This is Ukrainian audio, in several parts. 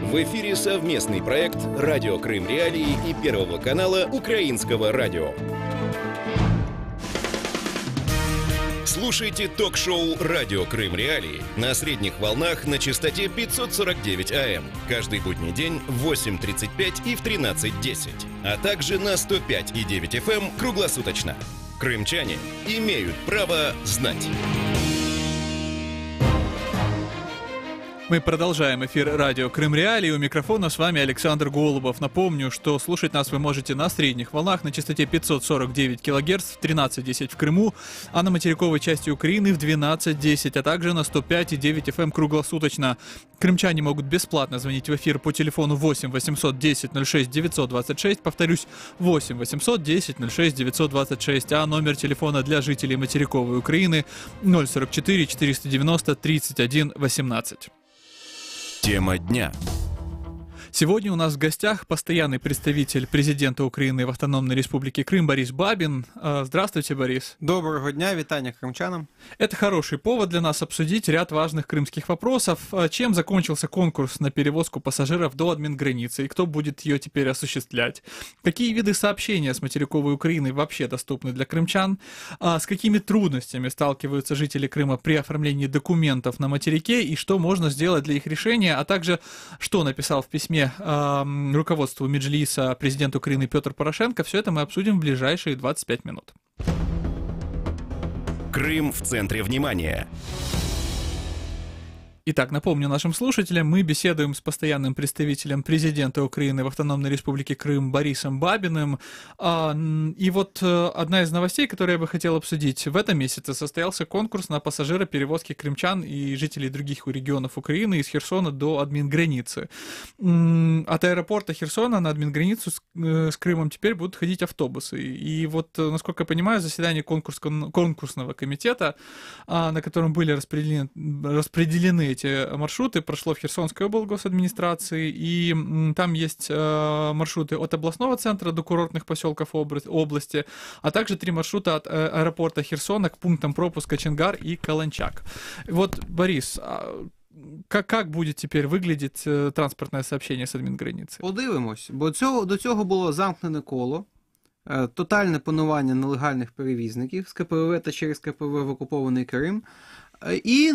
В эфире совместный проект «Радио Крым Реалии» и Первого канала Украинского радио. Слушайте ток-шоу «Радио Крым Реалии» на средних волнах на частоте 549 АМ каждый будний день в 8:35 и в 13:10, а также на 105,9 FM круглосуточно. Крымчане имеют право знать. Мы продолжаем эфир радио Крым Реалии. У микрофона с вами Александр Голубов. Напомню, что слушать нас вы можете на средних волнах на частоте 549 кГц в 13:10 в Крыму, а на материковой части Украины в 12:10, а также на 105,9 FM круглосуточно. Крымчане могут бесплатно звонить в эфир по телефону 8 800 10 06 926, повторюсь, 8 800 10 06 926, а номер телефона для жителей материковой Украины 044 490 31 18. Тема дня. Сегодня у нас в гостях постоянный представитель президента Украины в Автономной Республике Крым Борис Бабин. Здравствуйте, Борис. Доброго дня, витания крымчанам. Это хороший повод для нас обсудить ряд важных крымских вопросов. Чем закончился конкурс на перевозку пассажиров до админграницы и кто будет ее теперь осуществлять? Какие виды сообщения с материковой Украиной вообще доступны для крымчан? С какими трудностями сталкиваются жители Крыма при оформлении документов на материке и что можно сделать для их решения? А также, что написал в письме руководству Меджлиса президент Украины Петр Порошенко. Все это мы обсудим в ближайшие 25 минут. Крым в центре внимания. Итак, напомню нашим слушателям, мы беседуем с постоянным представителем президента Украины в Автономной Республике Крым Борисом Бабиным. И вот одна из новостей, которую я бы хотел обсудить. В этом месяце состоялся конкурс на пассажироперевозки крымчан и жителей других регионов Украины из Херсона до админграницы. От аэропорта Херсона на админграницу с Крымом теперь будут ходить автобусы. И вот, насколько я понимаю, заседание конкурсного комитета, на котором были распределены эти маршруты, прошло в Херсонской облгосадминистрации, и там есть маршруты от областного центра до курортных поселков области, а также 3 маршрута от аэропорта Херсона к пунктам пропуска Чонгар и Каланчак. Вот, Борис, как буде тепер виглядати транспортне сообщення з адмінграниці? Подивимось, бо до цього було замкнене коло, тотальне панування нелегальних перевізників з КПВВ та через КПВВ в окупований Крим, і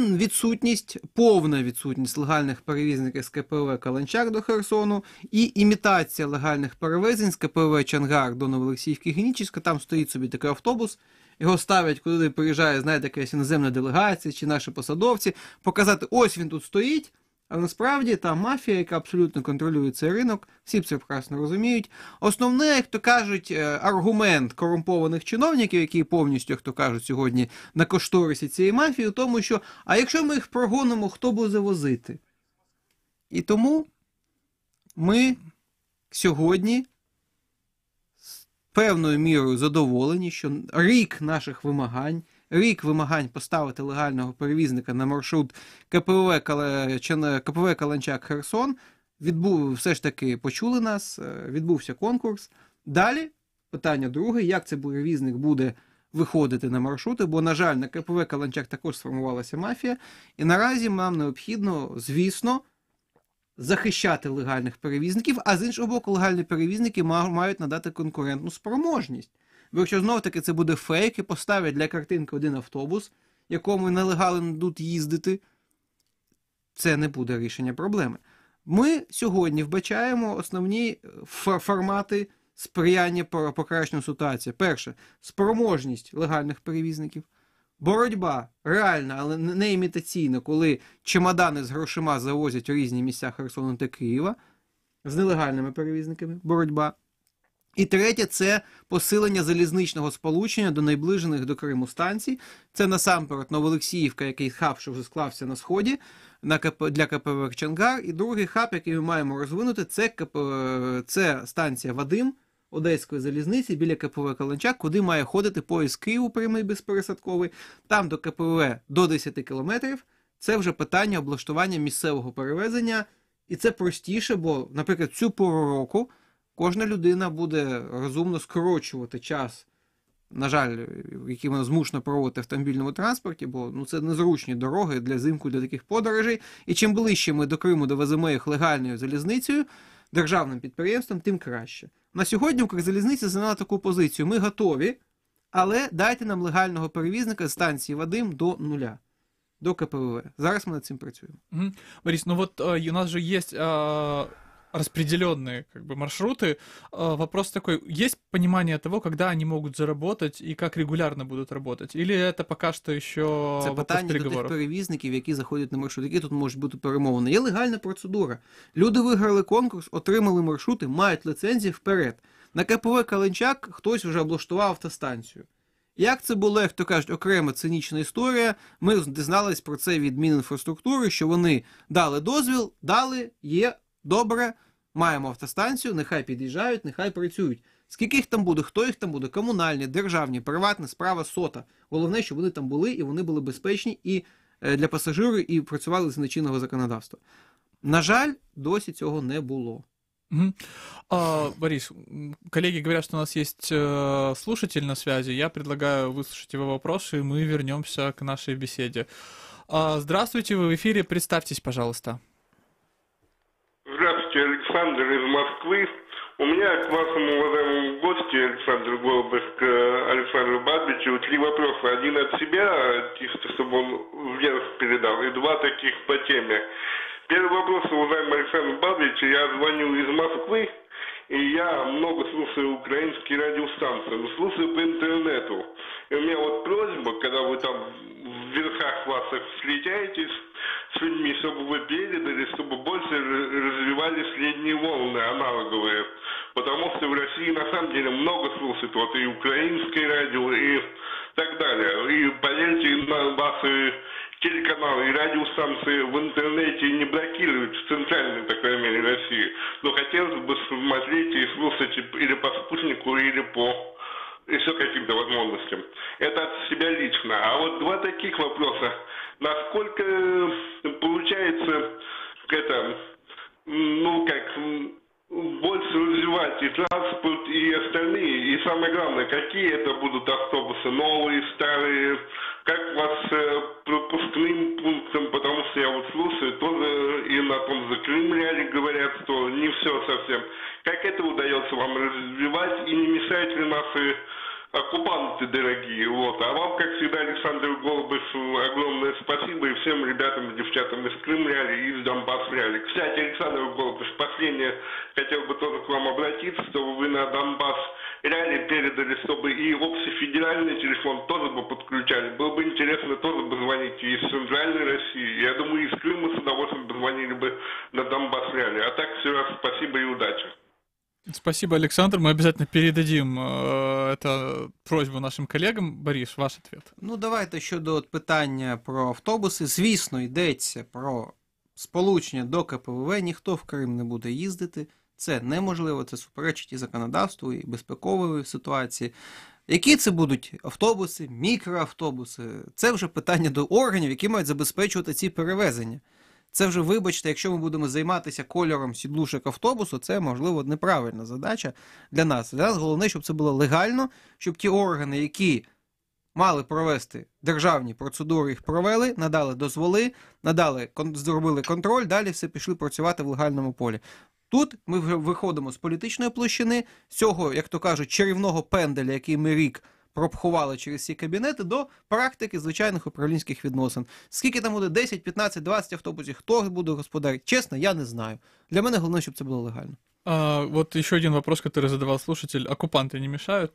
повна відсутність легальних перевізників з КПВВ Каланчак до Херсону, і імітація легальних перевезень з КПВВ Чонгар до Новоолексіївки Генічеська. Там стоїть собі такий автобус, його ставлять, куди приїжджає, знаєте, якась іноземна делегація чи наші посадовці, показати, ось він тут стоїть, а насправді там мафія, яка абсолютно контролює цей ринок, всі це прекрасно розуміють. Основний, як то кажуть, аргумент корумпованих чиновників, які повністю, як то кажуть, сьогодні на кошторисі цієї мафії, у тому, що, а якщо ми їх прогонимо, хто буде завозити? І тому ми сьогодні з певною мірою задоволені, що рік наших вимагань, поставити легального перевізника на маршрут КПВ Каланчак-Херсон, все ж таки почули нас, відбувся конкурс. Далі питання друге, як цей перевізник буде виходити на маршрути, бо, на жаль, на КПВ Каланчак також сформувалася мафія, і наразі нам необхідно, звісно, захищати легальних перевізників, а з іншого боку, легальні перевізники мають надати конкурентну спроможність. Бо якщо знову-таки це буде фейк і поставлять для картинки один автобус, якому нелегали не будуть їздити, це не буде рішення проблеми. Ми сьогодні вбачаємо основні формати сприяння покращенню ситуації. Перше, спроможність легальних перевізників. Боротьба реальна, але не імітаційна, коли чемодани з грошима завозять у різні місця Херсону та Києва, з нелегальними перевізниками боротьба. І третє – це посилення залізничного сполучення до найближених до Криму станцій. Це насамперед Новоолексіївка, який хаб, що вже склався на Сході, для КПВ Чонгар. І другий хаб, який ми маємо розвинути, це станція Вадим Одеської залізниці біля КПВ Каланчак, куди має ходити поїзд Києву прямий безпересадковий. Там до КПВ до 10 кілометрів. Це вже питання облаштування місцевого перевезення. І це простіше, бо, наприклад, цю пору року кожна людина буде розумно скорочувати час на жаль, які воно змушено проводити в автомобільному транспорті, бо це незручні дороги для взимку, для таких подорожей. І чим ближче ми до Криму довеземо їх легальною залізницею, державним підприємством, тим краще. На сьогодні Укрзалізниця зайняла таку позицію. Ми готові, але дайте нам легального перевізника з станції Вадим до нуля. До КПВВ. Зараз ми над цим працюємо. Борис, ну вот у нас же есть распределенные маршруты. Вопрос такой, есть понимание того, когда они могут заработать и как регулярно будут работать? Или это пока что еще Це вопрос питання до тих переговоров? перевізників, які заходять на маршрут, які тут можуть бути перемовини. Є легальна процедура. Люди виграли конкурс, отримали маршрути, мають ліцензії вперед. На КПВ Каланчак хтось вже облаштував автостанцію. Як це було, як то кажуть, окрема цинічна історія, ми дізнались про це від Мінінфраструктури, що вони дали дозвіл, дали, є, добре, маємо автостанцію, нехай під'їжджають, нехай працюють. Скільки їх там буде, хто їх там буде, комунальні, державні, приватні, справа сота. Головне, щоб вони там були, і вони були безпечні і для пасажирів, і працювали з чинного законодавства. На жаль, досі цього не було. Борис, коллеги говорят, что у нас есть слушатель на связи. Я предлагаю выслушать его вопросы, и мы вернемся к нашей беседе. Здравствуйте, вы в эфире. Представьтесь, пожалуйста. Здравствуйте, Александр из Москвы. У меня к вашему уважаемому гостю, Александру Голубев, к Александру Бабичу, 3 вопроса. Один от себя, чисто чтобы он вверх передал, и 2 таких по теме. Первый вопрос, уважаемый Александр Бабич, я звоню из Москвы, и я много слушаю украинские радиостанции, но слушаю по интернету. И у меня вот просьба, когда вы там в верхах ваших встречаетесь с людьми, чтобы вы передали, чтобы больше развивали средние волны аналоговые. Потому что в России на самом деле много слушают вот и украинское радио, и так далее. И поверьте, на ваши телеканалы и радиостанции в интернете не блокируют, в центральной, по крайней мере, России. Но хотелось бы смотреть и слушать или по спутнику, или по еще каким-то возможностям. Это от себя лично. А вот 2 таких вопроса. Насколько получается больше развивать и транспорт, и остальные, и самое главное, какие это будут автобусы, новые, старые, как у вас с пропускным пунктом, потому что я вот слушаю, тоже и на том же Крым-Реале говорят, что не все совсем. Как это удается вам развивать, и не мешают ли наши оккупанты дорогие? Вот. А вам, как всегда, Александр Голубев, огромное спасибо, и всем ребятам и девчатам из Крым-Реали и из Донбасс-Реали. Кстати, Александр Голубев, последнее, хотел бы тоже к вам обратиться, чтобы вы на Донбасс-Реали передали, чтобы и общий федеральный телефон тоже бы подключали. Было бы интересно тоже бы звонить и из Центральной России. Я думаю, из Крыма с удовольствием бы звонили бы на Донбасс-Реали. А так, все раз спасибо и удачи. Спасибо, Александр. Мы обязательно передадим эту просьбу нашим коллегам. Борис, ваш ответ. Давайте щодо питання про автобуси. Звісно, йдеться про сполучення до КПВВ. Ніхто в Крим не буде їздити. Це неможливо, це суперечить і законодавству, і безпекової ситуації. Які це будуть автобуси, мікроавтобуси? Це вже питання до органів, які мають забезпечувати ці перевезення. Це вже, вибачте, якщо ми будемо займатися кольором сідлушок автобусу, це, можливо, неправильна задача для нас. Для нас головне, щоб це було легально, щоб ті органи, які мали провести державні процедури, їх провели, надали дозволи, зробили контроль, далі все пішли працювати в легальному полі. Тут ми вже виходимо з політичної площини, з цього, як то кажуть, чарівного пенделя, який ми рік пропхували через ці кабінети, до практики звичайних управлінських відносин. Скільки там буде? 10, 15, 20 автобусів? Хто буде господарить? Чесно, я не знаю. Для мене головне, щоб це було легально. Вот еще один вопрос, который задавал слушатель. Оккупанты не мешают?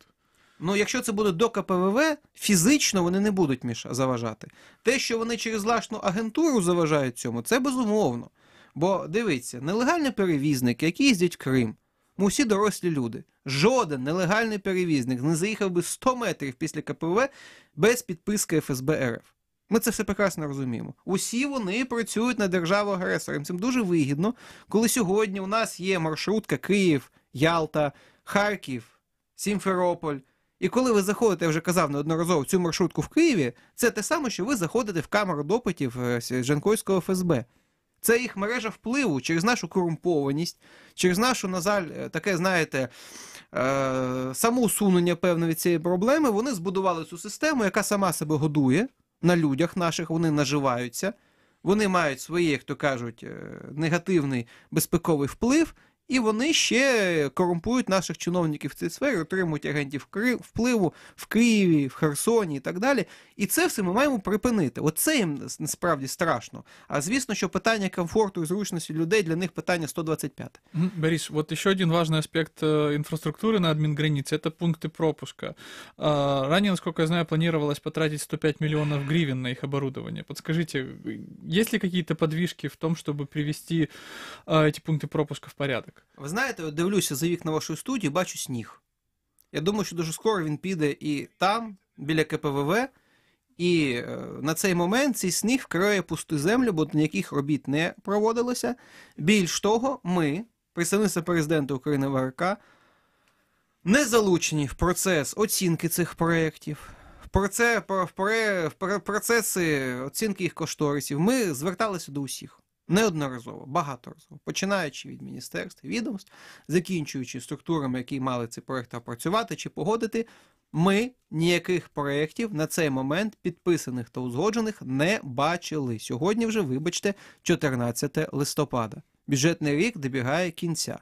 Якщо це буде до КПВВ, фізично вони не будуть заважати. Те, що вони через власну агентуру заважають цьому, це безумовно. Бо, дивіться, нелегальні перевізники, які їздять в Крим, ми всі дорослі люди. Жоден нелегальний перевізник не заїхав би 100 метрів після КПВ без підписки ФСБ РФ. Ми це все прекрасно розуміємо. Усі вони працюють на державу-агресора. Їм цим дуже вигідно, коли сьогодні у нас є маршрутка Київ, Ялта, Харків, Сімферополь. І коли ви заходите, я вже казав неодноразово, в цю маршрутку в Києві, це те саме, що ви заходите в камеру допитів Жанкойського ФСБ. Це їх мережа впливу через нашу корумпованість, через нашу, на жаль, таке, знаєте, самоусунення певне від цієї проблеми, вони збудували цю систему, яка сама себе годує на людях наших, вони наживаються, вони мають свої, як то кажуть, негативний безпековий вплив, і вони ще корумпують наших чиновників в цій сфері, отримують агентів впливу в Києві, в Херсоні і так далі. І це все ми маємо припинити. Оце їм насправді страшно. А звісно, що питання комфорту і зручності людей для них питання 125. Борис, вот еще один важный аспект инфраструктуры на админгранице – это пункты пропуска. Ранее, насколько я знаю, планировалось потратить 105 миллионов гривен на их оборудование. Подскажите, есть ли какие-то подвижки в том, чтобы привести эти пункты пропуска в порядок? Ви знаєте, от дивлюся за вікна вашої студії, бачу сніг. Я думаю, що дуже скоро він піде і там, біля КПВВ, і на цей момент цей сніг вкриє пусту землю, бо ніяких робіт не проводилося. Більш того, ми, представництво президента України в АРК, не залучені в процес оцінки цих проєктів, в процеси оцінки їх кошторисів. Ми зверталися до усіх. Неодноразово, багаторазово, починаючи від міністерств, відомств, закінчуючи структурами, які мали ці проєкти опрацювати чи погодити, ми ніяких проєктів на цей момент підписаних та узгоджених не бачили. Сьогодні вже, вибачте, 14 листопада. Бюджетний рік добігає кінця.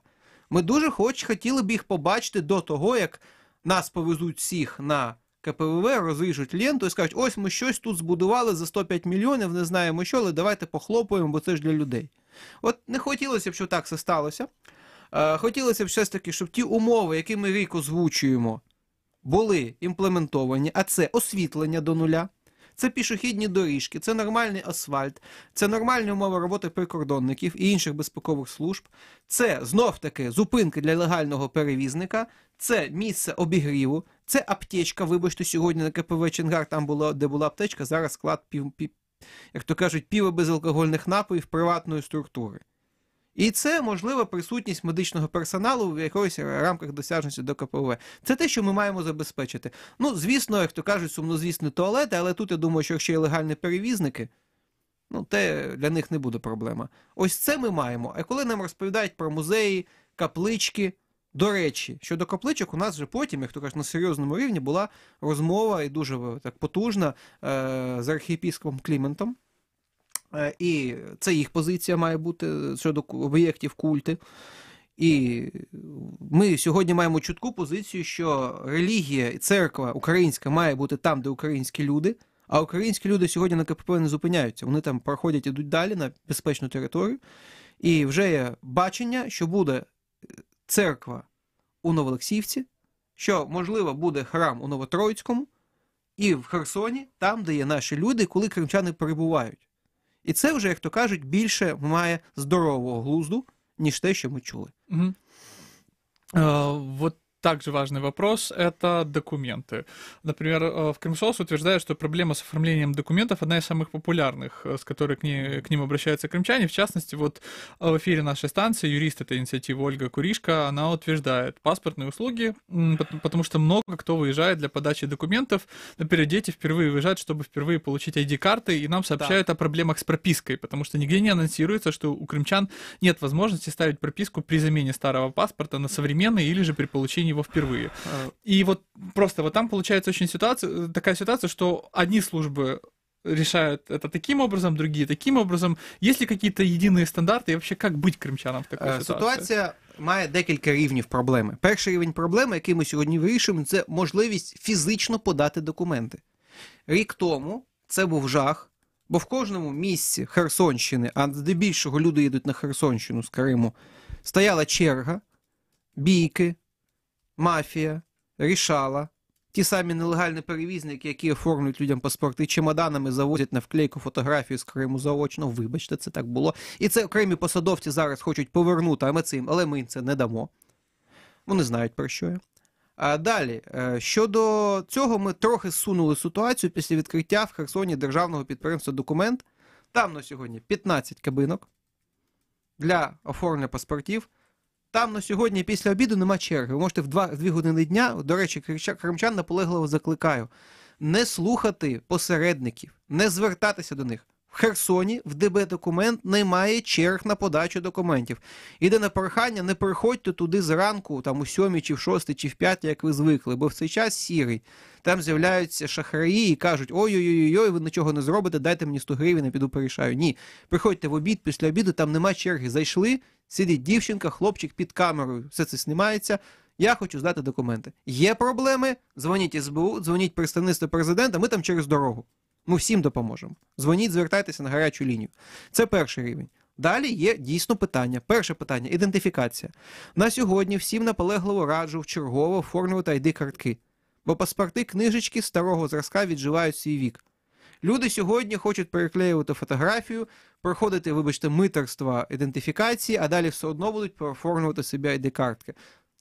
Ми дуже хотіли б їх побачити до того, як нас повезуть всіх на КПВВ, розріжуть ленту і скажуть, ось ми щось тут збудували за 105 мільйонів, не знаємо що, але давайте похлопаємо, бо це ж для людей. От не хотілося б, щоб так все сталося. Хотілося б все ж таки, щоб ті умови, які ми рік озвучуємо, були імплементовані, а це освітлення до нуля, це пішохідні доріжки, це нормальний асфальт, це нормальні умови роботи прикордонників і інших безпекових служб, це, знов-таки, зупинки для легального перевізника, це місце обігріву, це аптечка, вибачте, сьогодні на КПВ Чонгар, там було, де була аптечка, зараз склад, як то кажуть, пива безалкогольних напоїв приватної структури. І це, можливо, присутність медичного персоналу в якихось рамках досяжності до КПВ. Це те, що ми маємо забезпечити. Ну, звісно, як то кажуть, сумнозвісні туалети, але тут, я думаю, що якщо є легальні перевізники, ну, те для них не буде проблема. Ось це ми маємо. А коли нам розповідають про музеї, каплички, до речі, щодо капличок, у нас вже потім, як то кажуть, на серйозному рівні була розмова, і дуже так потужна, з архієпископом Кліментом. І це їх позиція має бути щодо об'єктів культи. І ми сьогодні маємо чітку позицію, що релігія і церква українська має бути там, де українські люди, а українські люди сьогодні на КПП не зупиняються. Вони там проходять, ідуть далі на безпечну територію. І вже є бачення, що буде церква у Новоолексіївці, що, можливо, буде храм у Новотроїцькому і в Херсоні, там, де є наші люди, коли кримчани перебувають. І це вже, як то кажуть, більше має здорового глузду, ніж те, що ми чули. Угу. Вот также важный вопрос – это документы. Например, в Крымсоц утверждают, что проблема с оформлением документов – одна из самых популярных, с которой к ним обращаются крымчане. В частности, вот в эфире нашей станции юрист этой инициативы Ольга Куришко, она утверждает паспортные услуги, потому что много кто выезжает для подачи документов. Например, дети впервые выезжают, чтобы впервые получить ID-карты, и нам сообщают о проблемах с пропиской, потому что нигде не анонсируется, что у крымчан нет возможности ставить прописку при замене старого паспорта на современный или же при получении его впервые. И вот просто вот там получается очень такая ситуация, что одни службы решают это таким образом, другие таким образом. Есть ли какие-то единые стандарты и вообще как быть кримчанам в такой ситуації? Ситуація має декілька рівнів проблеми. Перший рівень проблеми, який ми сьогодні вирішуємо, це можливість фізично подати документи. Рік тому це був жах, бо в кожному місці Херсонщини, а здебільшого люди їдуть на Херсонщину з Криму, стояла черга, бійки, мафія, рішала, ті самі нелегальні перевізники, які оформлюють людям паспорти, чемоданами завозять на вклейку фотографію з Криму заочно, вибачте, це так було. І це окремі посадовці зараз хочуть повернути, але ми їм це не дамо. Вони знають, про що я. А далі, щодо цього, ми трохи зсунули ситуацію після відкриття в Херсоні державного підприємства «Документ». Там на сьогодні 15 кабинок для оформлення паспортів. Там на сьогодні після обіду нема черги. Ви можете в 2 години дня, до речі, кримчан наполегливо закликаю, не слухати посередників, не звертатися до них. В Херсоні в ДБ документ немає черг на подачу документів. Єдине прохання, не приходьте туди зранку, там у 7 чи в 6 чи в 5, як ви звикли, бо в цей час сірий. Там з'являються шахраї і кажуть, ой-ой-ой, ви нічого не зробите, дайте мені 100 гривень, я піду порішаю. Ні, приходьте в обід, після обіду, там нема черги. Зайшли, сидить дівчинка, хлопчик під камерою, все це знімається. Я хочу здати документи. Є проблеми? Дзвоніть СБУ, дзвоніть представництво президента, ми там через дорогу. Ми всім допоможемо. Дзвоніть, звертайтеся на гарячу лінію. Це перший рівень. Далі є дійсно питання. Перше питання – ідентифікація. На сьогодні всім наполегливо раджу вчергово оформлювати ID-картки. Бо паспорти, книжечки старого зразка відживають свій вік. Люди сьогодні хочуть переклеювати фотографію, проходити, вибачте, митерства ідентифікації, а далі все одно будуть оформлювати собі ID-картки.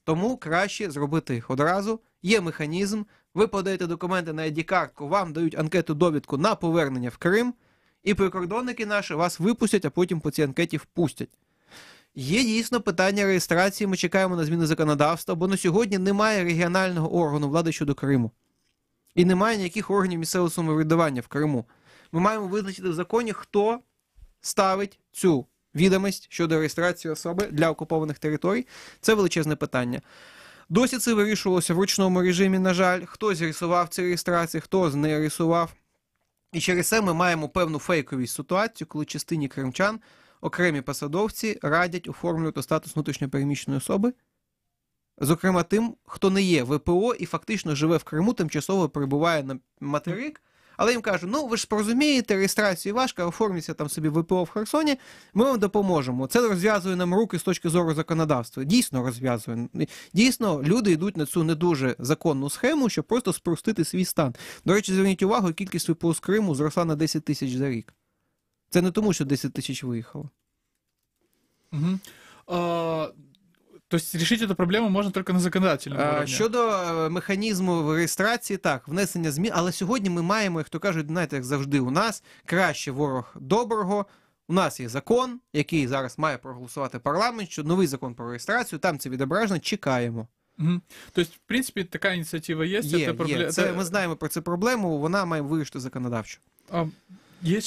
Тому краще зробити їх одразу. Є механізм. Ви подаєте документи на ID-картку, вам дають анкету-довідку на повернення в Крим, і прикордонники наші вас випустять, а потім по цій анкеті впустять. Є дійсно питання реєстрації, ми чекаємо на зміни законодавства, бо на сьогодні немає регіонального органу влади щодо Криму. І немає ніяких органів місцевого самоврядування в Криму. Ми маємо визначити в законі, хто ставить цю відомість щодо реєстрації особи для окупованих територій. Це величезне питання. Досі це вирішувалося в ручному режимі, на жаль. Хтось реєстрував ці реєстрації, хтось не реєстрував. І через це ми маємо певну фейковість ситуацію, коли частині кримчан окремі посадовці радять оформлювати статус внутрішньопереміщеної особи, зокрема тим, хто не є ВПО і фактично живе в Криму, тимчасово перебуває на материк, але їм кажуть, ну ви ж порозумієте, реєстрацію важко, оформіться там собі ВПО в Херсоні, ми вам допоможемо. Це розв'язує нам руки з точки зору законодавства. Дійсно розв'язує. Дійсно, люди йдуть на цю не дуже законну схему, щоб просто спростити свій стан. До речі, зверніть увагу, кількість ВПО з Криму зросла на 10 тисяч за рік. Це не тому, що 10 тисяч виїхало. Угу. То есть решить эту проблему можна тільки на законодательному уровні? Щодо механізму реєстрації, так, внесення змін, але сьогодні ми маємо, як то кажуть, знаєте, як завжди, у нас краще ворог доброго, у нас є закон, який зараз має проголосувати парламент, що новий закон про реєстрацію, там це відображено, чекаємо. Угу. Тобто, в принципі, така ініціатива є? Є. Це, ми знаємо про цю проблему, вона має вирішити законодавчо. Є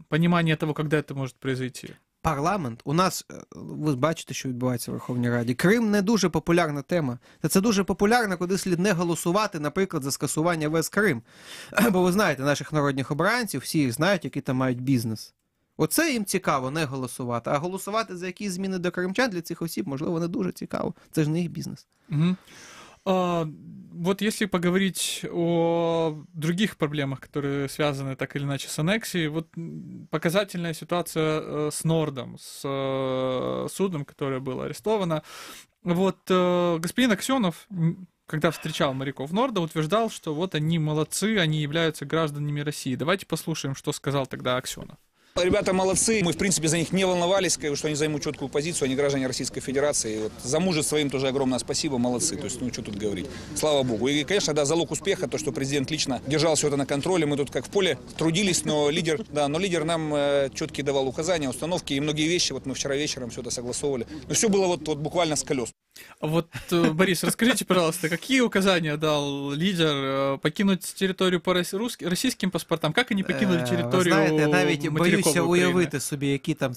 понимание того, когда это может произойти? Парламент, у нас, ви бачите, що відбувається в Верховній Раді. Крим не дуже популярна тема. Це дуже популярно, коли слід не голосувати, наприклад, за скасування ВС Крим. Бо ви знаєте, наших народних обранців, всі їх знають, які там мають бізнес. Оце їм цікаво, не голосувати. А голосувати за якісь зміни до кримчан для цих осіб, можливо, не дуже цікаво. Це ж не їх бізнес. Угу. Вот если поговорить о других проблемах, которые связаны так или иначе с аннексией, вот показательная ситуация с Нордом, с судном, которое было арестовано. Вот господин Аксенов, когда встречал моряков Норда, утверждал, что вот они молодцы, они являются гражданами России. Давайте послушаем, что сказал тогда Аксенов. Ребята молодцы, мы в принципе за них не волновались, что они займут четкую позицию, они граждане Российской Федерации. Вот за мужество им тоже огромное спасибо, молодцы, то есть, ну что тут говорить, слава богу. И, конечно, да, залог успеха, то, что президент лично держал все это на контроле, мы тут как в поле трудились, но лидер нам четкие давал указания, установки и многие вещи, вот мы вчера вечером все это согласовывали. Но все было вот буквально с колес. Вот, Борис, расскажите, пожалуйста, какие указания дал лидер покинуть территорию по российским паспортам? Как они покинули территорию знаєте, я навіть боюся уявити України? собі, які там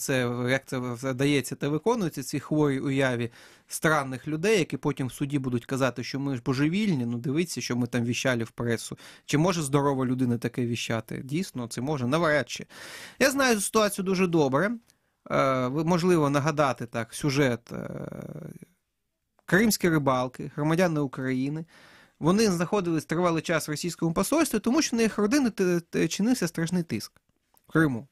як це дається та виконується, ці хворі уяві странних людей, які потім в суді будуть казати, що ми ж божевільні, ну дивіться, що ми там віщали в пресу. Чи може здорова людина таке віщати? Дійсно, це може, навряд чи. Я знаю цю ситуацію дуже добре. Можливо, нагадати так сюжет. Кримські рибалки, громадяни України, вони знаходились тривалий час в російському посольстві, тому що на їх родини чинився страшний тиск в Криму.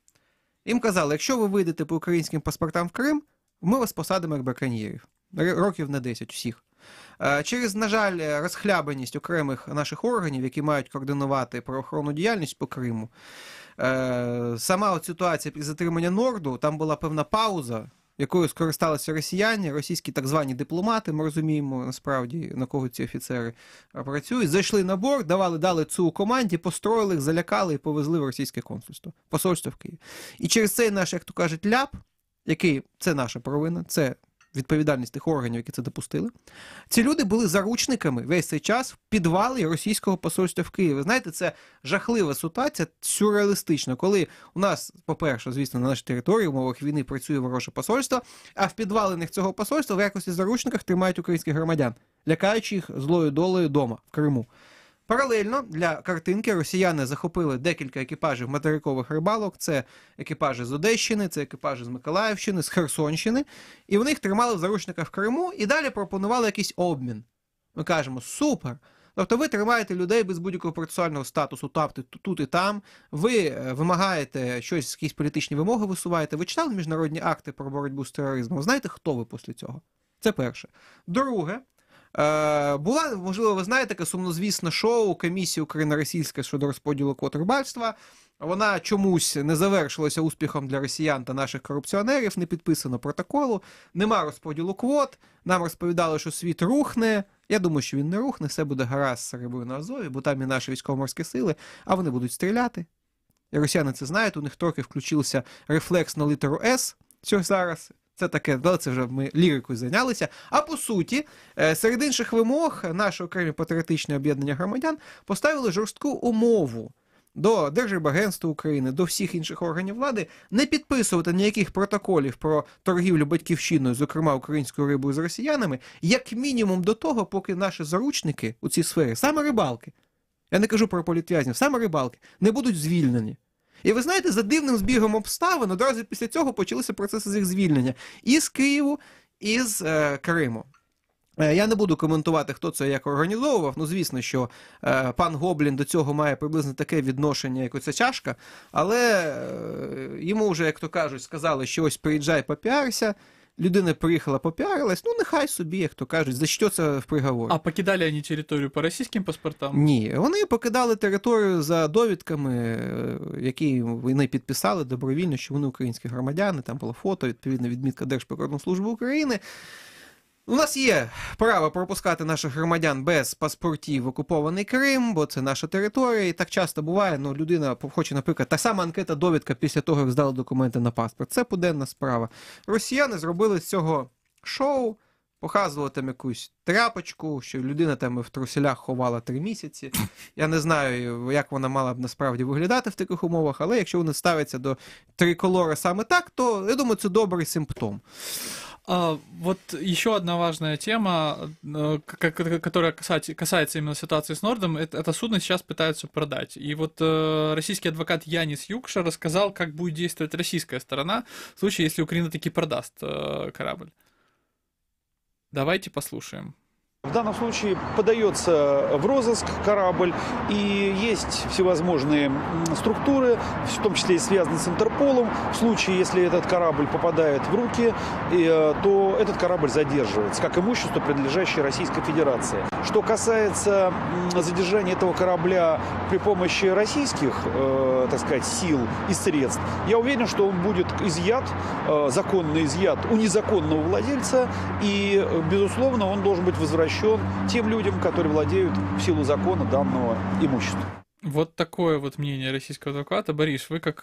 Їм казали, якщо ви вийдете по українським паспортам в Крим, ми вас посадимо як браконьєрів. Років на 10 всіх. Через, на жаль, розхлябаність окремих наших органів, які мають координувати правоохоронну діяльність по Криму, сама от ситуація під затримання Норду, там була певна пауза, якою скористалися росіяни, російські так звані дипломати, ми розуміємо, насправді, на кого ці офіцери працюють, зайшли на борт, дали цю команді, построїли їх, залякали і повезли в російське консульство, посольство в Києві. І через цей наш, як то кажуть, ляп, який, це наша провина, це відповідальність тих органів, які це допустили. Ці люди були заручниками весь цей час в підвалі російського посольства в Києві. Знаєте, це жахлива ситуація, сюрреалістична, коли у нас, по-перше, звісно, на нашій території в умовах війни працює вороже посольство, а в підвалених цього посольства в якості заручниках тримають українських громадян, лякаючи їх злою долею дома, в Криму. Паралельно для картинки росіяни захопили декілька екіпажів материкових рибалок. Це екіпажі з Одещини, це екіпажі з Миколаївщини, з Херсонщини. І вони їх тримали в заручниках в Криму і далі пропонували якийсь обмін. Ми кажемо, супер! Тобто ви тримаєте людей без будь-якого процесуального статусу тут і там, ви вимагаєте щось, якісь політичні вимоги висуваєте. Ви читали міжнародні акти про боротьбу з тероризмом? Знаєте, хто ви після цього? Це перше. Друге. Була, можливо, ви знаєте, таке сумнозвісне шоу комісії Україно-російська щодо розподілу квот рибальства. Вона чомусь не завершилася успіхом для росіян та наших корупціонерів, не підписано протоколу, нема розподілу квот, нам розповідали, що світ рухне. Я думаю, що він не рухне, все буде гаразд з рибою на Азові, бо там і наші військово-морські сили, а вони будуть стріляти. І росіяни це знають, у них трохи включився рефлекс на літеру «С», що зараз. Це таке, це вже ми лірикою зайнялися. А по суті, серед інших вимог наше окреме патріотичне об'єднання громадян поставили жорстку умову до Держрибагентства України, до всіх інших органів влади не підписувати ніяких протоколів про торгівлю батьківщиною, зокрема українською рибою з росіянами, як мінімум до того, поки наші заручники у цій сфері, саме рибалки, я не кажу про політв'язнів, саме рибалки, не будуть звільнені. І ви знаєте, за дивним збігом обставин одразу після цього почалися процеси з їх звільнення і з Києву, і з Криму. Я не буду коментувати, хто це як організовував, ну звісно, що пан Гоблін до цього має приблизно таке відношення, як оця чашка, але йому вже, як то кажуть, сказали, що ось приїжджай, попіарся, людина приїхала, попіарилась, ну нехай собі, як то кажуть, за що це в приговорі. А покидали вони територію по російським паспортам? Ні, вони покидали територію за довідками, які вони підписали добровільно, що вони українські громадяни, там було фото, відповідно відмітка Держприкордонслужби України. У нас є право пропускати наших громадян без паспортів в окупований Крим, бо це наша територія, і так часто буває, ну, людина хоче, наприклад, та сама анкета-довідка після того, як здали документи на паспорт. Це буденна справа. Росіяни зробили з цього шоу, показували там якусь тряпочку, що людина там в труселях ховала 3 місяці. Я не знаю, як вона мала б насправді виглядати в таких умовах, але якщо вони ставляться до триколора саме так, то, я думаю, це добрий симптом. Вот еще одна важная тема, которая касается именно ситуации с Нордом, это судно сейчас пытаются продать. И вот российский адвокат Янис Юкша рассказал, как будет действовать российская сторона в случае, если Украина таки продаст корабль. Давайте послушаем. В данном случае подается в розыск корабль, и есть всевозможные структуры, в том числе и связанные с Интерполом. В случае, если этот корабль попадает в руки, то этот корабль задерживается, как имущество, принадлежащее Российской Федерации. Что касается задержания этого корабля при помощи российских, так сказать, сил и средств, я уверен, что он будет изъят, законно изъят у незаконного владельца, и, безусловно, он должен быть возвращен тем людям, которые владеют в силу закона данного имущества. Вот такое вот мнение российского адвоката. Борис, вы как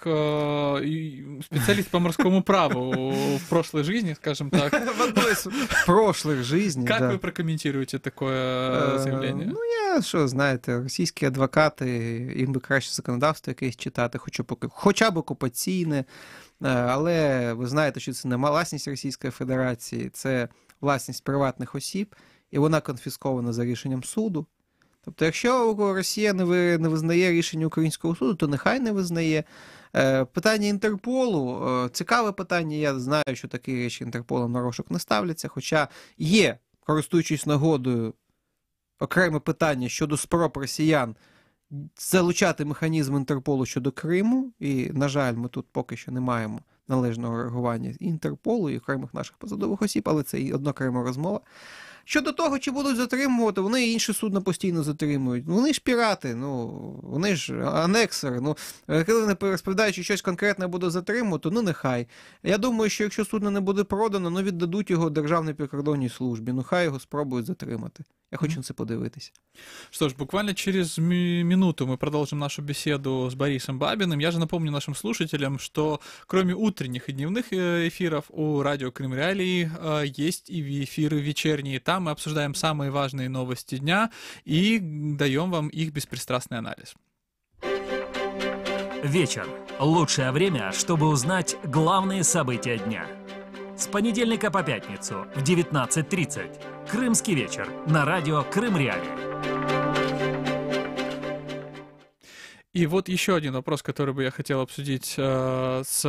специалист по морскому праву в прошлой жизни, скажем так. В одной из прошлых жизней, как вы прокомментируете такое заявление? Ну, я що, знаєте, російські адвокати, їм би краще законодавство якесь читати, хоча б окупаційне, але ви знаєте, що це не власність Російської Федерації, це власність приватних осіб, і вона конфіскована за рішенням суду. Тобто, якщо Росія не визнає рішення українського суду, то нехай не визнає. Питання Інтерполу, цікаве питання, я знаю, що такі речі Інтерполом на розшук не ставляться, хоча є, користуючись нагодою, окреме питання щодо спроб росіян залучати механізм Інтерполу щодо Криму, і, на жаль, ми тут поки що не маємо належного реагування Інтерполу і окремих наших посадових осіб, але це і одна окрема розмова. Щодо того, чи будуть затримувати, вони інші судна постійно затримують. Вони ж пірати, вони ж анексери. Коли вони розповідають, що щось конкретне буде затримувати, нехай. Я думаю, що якщо судно не буде продано, віддадуть його Державній прикордонній службі. Хай його спробують затримати. Я хочу на це подивитися. Что ж, буквально через минуту мы продолжим нашу беседу с Борисом Бабиным. Я же напомню нашим слушателям, что кроме утренних и дневных эфиров у радио Крым Реалии есть и эфиры вечерние. Там мы обсуждаем самые важные новости дня и даем вам их беспристрастный анализ. Вечер. Лучшее время, чтобы узнать главные события дня. С понедельника по пятницу в 19:30. Крымский вечер на радио Крым Реалии. И вот еще один вопрос, который бы я хотел обсудить с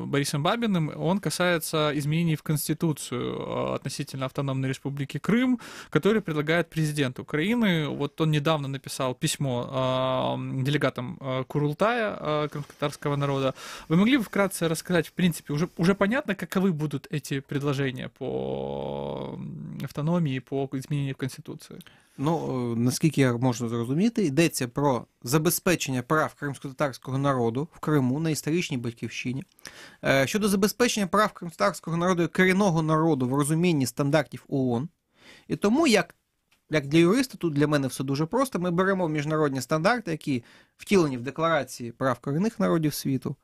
Борисом Бабиным, он касается изменений в Конституцию относительно Автономной Республики Крым, который предлагает президент Украины. Вот он недавно написал письмо делегатам Курултая, крымскотатарского народа. Вы могли бы вкратце рассказать, в принципе, уже понятно, каковы будут эти предложения по автономии, по изменению в Конституции? Наскільки я можу зрозуміти, йдеться про забезпечення прав кримськотатарського народу в Криму на історичній батьківщині. Щодо забезпечення прав кримськотатарського народу як корінного народу в розумінні стандартів ООН. І тому, як для юриста, тут для мене все дуже просто, ми беремо міжнародні стандарти, які втілені в Декларації прав корінних народів світу,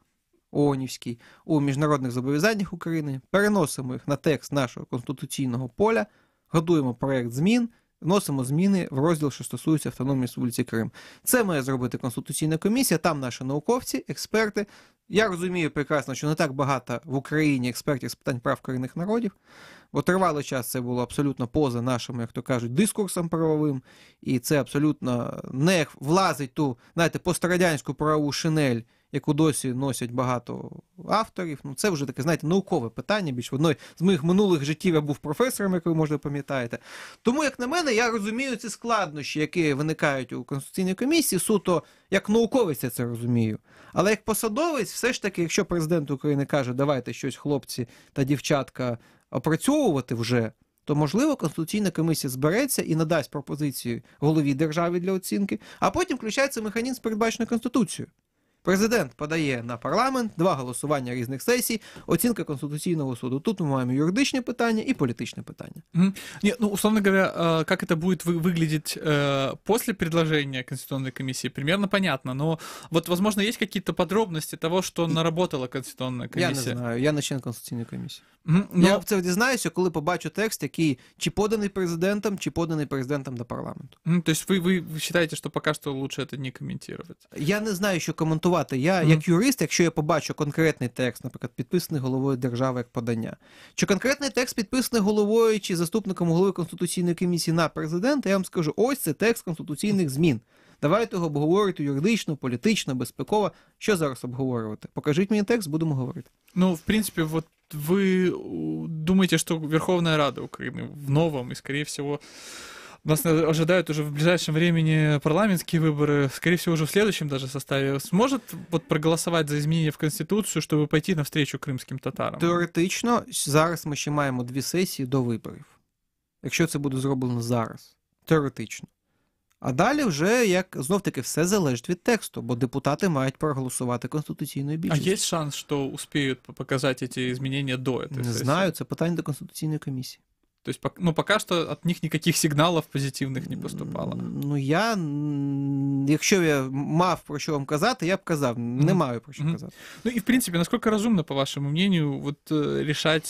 ООНівській, у міжнародних зобов'язаннях України, переносимо їх на текст нашого конституційного поля, готуємо проєкт змін, вносимо зміни в розділ, що стосується Автономної Республіки Крим. Це має зробити Конституційна комісія, там наші науковці, експерти. Я розумію прекрасно, що не так багато в Україні експертів з питань прав корінних народів, бо тривалий час це було абсолютно поза нашим, як то кажуть, дискурсом правовим, і це абсолютно не влазить ту, пострадянську правову шинель, яку досі носять багато авторів. Це вже таке, наукове питання. Більш в одної з моїх минулих життів я був професором, як ви, може, пам'ятаєте. Тому, як на мене, я розумію ці складнощі, які виникають у Конституційній комісії, суто як науковець я це розумію. Але як посадовець, все ж таки, якщо президент України каже, давайте щось, хлопці та дівчатка, опрацьовувати вже, то, можливо, Конституційна комісія збереться і надасть пропозицію голові держави для оцінки, а потім включається механізм, передбачений Конституцією. Президент подає на парламент, 2 голосування різних сесій, оцінка Конституційного суду. Тут мы маем юридичные питання и політичне питання. Нет, условно говоря, как это будет выглядеть после предложения Конституционной комиссии, примерно понятно, но вот, возможно, есть какие-то подробности того, что наработала Конституционная комиссия? Я не знаю, я не член Конституційної комісії. Я це дізнаюся, коли побачу текст, який чи поданий президентом до парламенту. То есть вы считаете, что пока что лучше это не комментировать? Я не знаю, що коментувати. Я, як юрист, якщо я побачу конкретний текст, наприклад, підписаний головою держави як подання, чи конкретний текст підписаний головою чи заступником голови Конституційної комісії на президента, я вам скажу, ось це текст конституційних змін. Давайте його обговорити юридично, політично, безпеково. Що зараз обговорювати? Покажіть мені текст, будемо говорити. В принципе, вот вы думаете, что Верховная Рада Украины в новом и, скорее всего, нас ожидают уже в ближайшем времени парламентские выборы, скорее всего, уже в следующем даже составе, сможет проголосовать за изменения в Конституцию, чтобы пойти навстречу кримським татарам? Теоретично, зараз ми ще маємо 2 сесії до виборів. Якщо це буде зроблено зараз. Теоретично. А далі вже, знов-таки, все залежить від тексту, бо депутати мають проголосувати конституційною більшістю. А є шанс, що успіють показати ці зміни до цієї сесії? Не знаю, це питання до Конституційної комісії. То есть, пока что от них никаких сигналов позитивных не поступало. Якщо я мав про що вам казати, я б казав. Не маю про що казати. И, в принципе, насколько разумно, по вашему мнению, решать,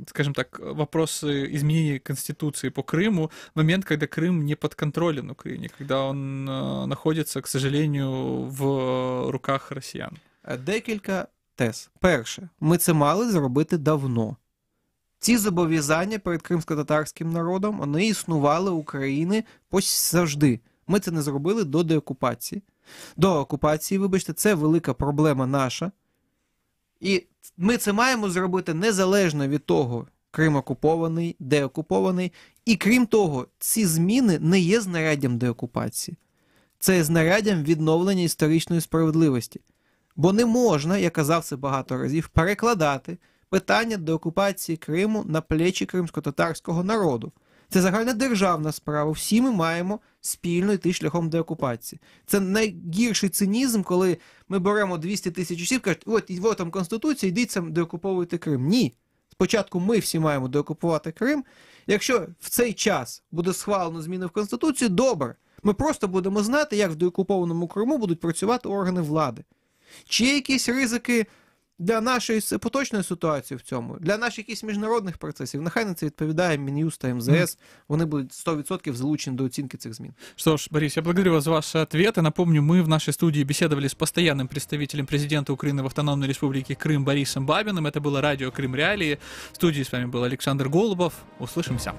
скажем так, вопросы изменения Конституции по Крыму в момент, когда Крым не подконтролен Украине, когда он находится, к сожалению, в руках росіян? Декілька тез. Перше, ми це мали зробити давно. Ці зобов'язання перед кримськотатарським народом, вони існували в Україні завжди. Ми це не зробили до деокупації. До окупації, вибачте, це велика проблема наша. І ми це маємо зробити незалежно від того, Крим окупований, деокупований. І крім того, ці зміни не є знаряддям деокупації. Це є знаряддям відновлення історичної справедливості. Бо не можна, я казав це багато разів, перекладати питання деокупації Криму на плечі кримсько-татарського народу. Це загальнодержавна справа. Всі ми маємо спільно йти шляхом деокупації. Це найгірший цинізм, коли ми беремо 200 тисяч осіб, кажуть, от там Конституція, йдіть сам деокуповуйте Крим. Ні. Спочатку ми всі маємо деокупувати Крим. Якщо в цей час буде схвалено зміни в Конституцію, добре. Ми просто будемо знати, як в деокупованому Криму будуть працювати органи влади. Чи є якісь ризики для нашої поточної ситуації в цьому, для наших якихось міжнародних процесів? Нехай на це відповідає Мін'юст та МЗС. Вони будуть 100% залучені до оцінки цих змін. Что ж, Борис, я благодарю вас за ваши ответы. Напомню, мы в нашей студии беседовали с постоянным представителем президента Украины в Автономной Республике Крым Борисом Бабиным. Это было радио «Крым Реалии». В студии с вами был Александр Голубов. Услышимся.